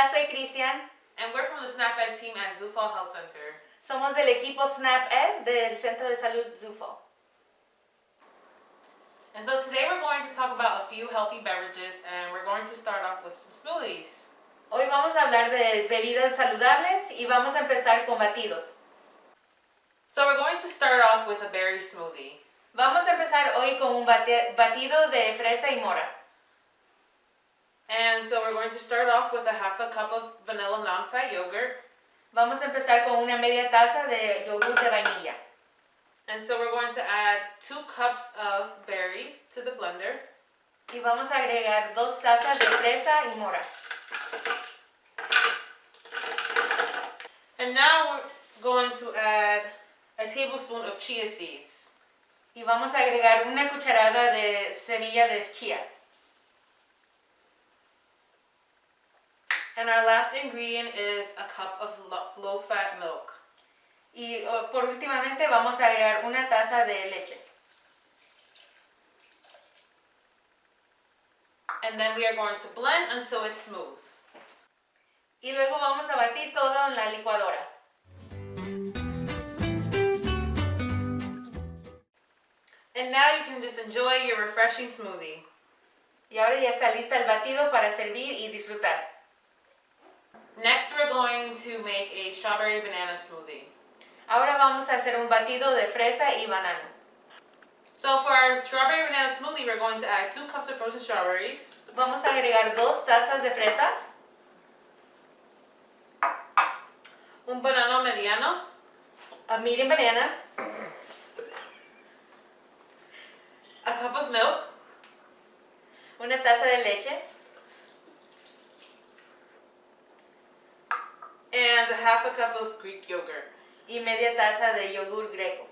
Hola, soy Cristian. And we're from the SNAP-Ed team at Zufall Health Center. Somos del equipo SNAP-Ed del Centro de Salud Zufall. And so today we're going to talk about a few healthy beverages, and we're going to start off with some smoothies. Hoy vamos a hablar de bebidas saludables y vamos a empezar con batidos. So we're going to start off with a berry smoothie. Vamos a empezar hoy con un batido de fresa y mora. And so we're going to start off with a half a cup of vanilla non-fat yogurt. Vamos a empezar con una media taza de yogur de vainilla. And so we're going to add 2 cups of berries to the blender. Y vamos a agregar 2 tazas de fresa y mora. And now we're going to add a tablespoon of chia seeds. Y vamos a agregar una cucharada de semilla de chía. And our last ingredient is a cup of low-fat milk. Y por últimamente vamos a agregar una taza de leche. And then we are going to blend until it's smooth. Y luego vamos a batir todo en la licuadora. And now you can just enjoy your refreshing smoothie. Y ahora ya está lista el batido para servir y disfrutar. Next, we're going to make a strawberry banana smoothie. Ahora vamos a hacer un batido de fresa y banano. So for our strawberry banana smoothie, we're going to add 2 cups of frozen strawberries. Vamos a agregar 2 tazas de fresas, Un banano mediano, a medium banana, a cup of milk, una taza de leche and a half a cup of Greek yogurt. y media taza de yogur greco.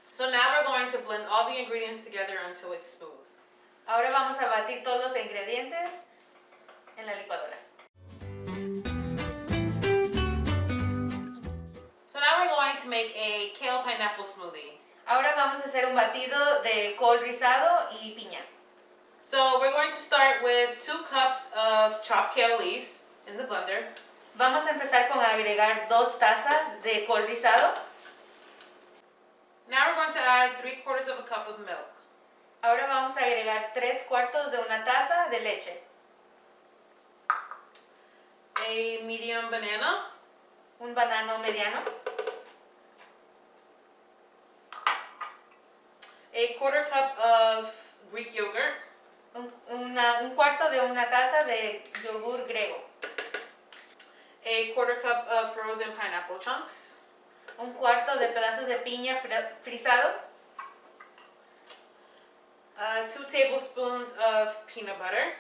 So now we're going to blend all the ingredients together until it's smooth. Ahora vamos a batir todos los ingredientes en la licuadora. So now we're going to make a kale pineapple smoothie. Ahora vamos a hacer un batido de col rizado y piña. So we're going to start with 2 cups of chopped kale leaves in the blender. Vamos a empezar con agregar 2 tazas de col rizado. Now we're going to add 3/4 of a cup of milk. Ahora vamos a agregar 3/4 de una taza de leche. A medium banana. Un banano mediano. A 1/4 cup of Greek yogurt. Un cuarto de una taza de yogur grego. A 1/4 cup of frozen pineapple chunks. Un cuarto de pedazos de piña frisados. 2 tablespoons of peanut butter.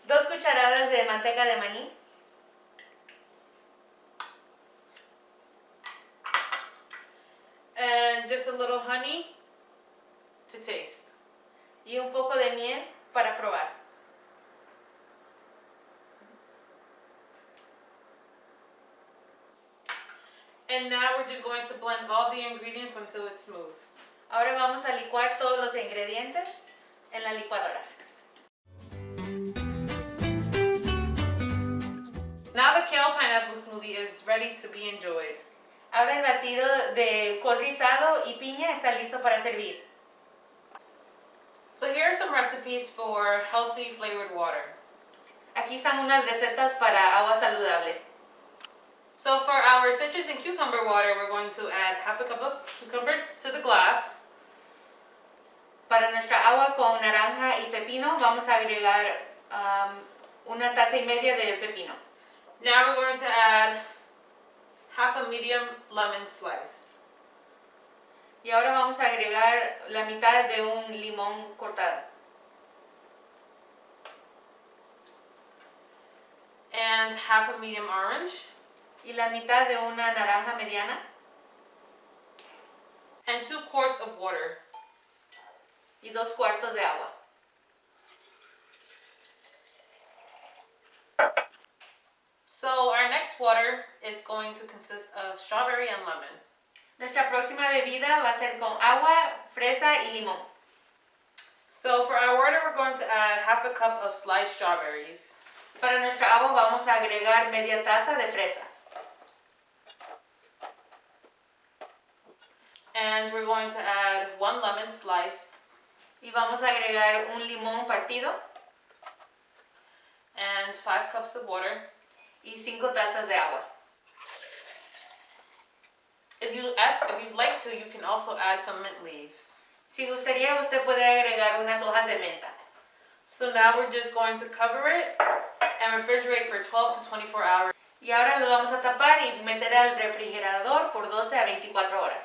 2 cucharadas de manteca de maní. And just a little honey to taste. Y un poco de miel para probar. And now we're just going to blend all the ingredients until it's smooth. Ahora vamos a licuar todos los ingredientes en la licuadora. Now the kale pineapple smoothie is ready to be enjoyed. Ahora el batido de col rizado y piña está listo para servir. So here are some recipes for healthy flavored water. Aquí están unas recetas para agua saludable. So for our citrus and cucumber water, we're going to add half a cup of cucumbers to the glass. Para nuestra agua con naranja y pepino vamos a agregar una taza y media de pepino. Now we're going to add half a medium lemon sliced. Y ahora vamos a agregar la mitad de un limón cortado. And half a medium orange. Y la mitad de una naranja mediana. And 2 quarts of water. Y 2 cuartos de agua. So our next water is going to consist of strawberry and lemon. Nuestra próxima bebida va a ser con agua, fresa y limón. So for our water, we're going to add half a cup of sliced strawberries. Para nuestra agua vamos a agregar media taza de fresas. And we're going to add 1 lemon sliced Y vamos a agregar un limón partido and 5 cups of water. y 5 tazas de agua. If you'd like to, you can also add some mint leaves. Si gustaría, usted puede agregar unas hojas de menta. So now we're just going to cover it and refrigerate for 12 to 24 hours. Y ahora lo vamos a tapar y meter al refrigerador por 12 a 24 horas.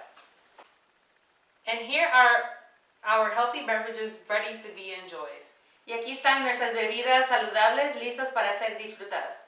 And here are our healthy beverages ready to be enjoyed. Y aquí están nuestras bebidas saludables listas para ser disfrutadas.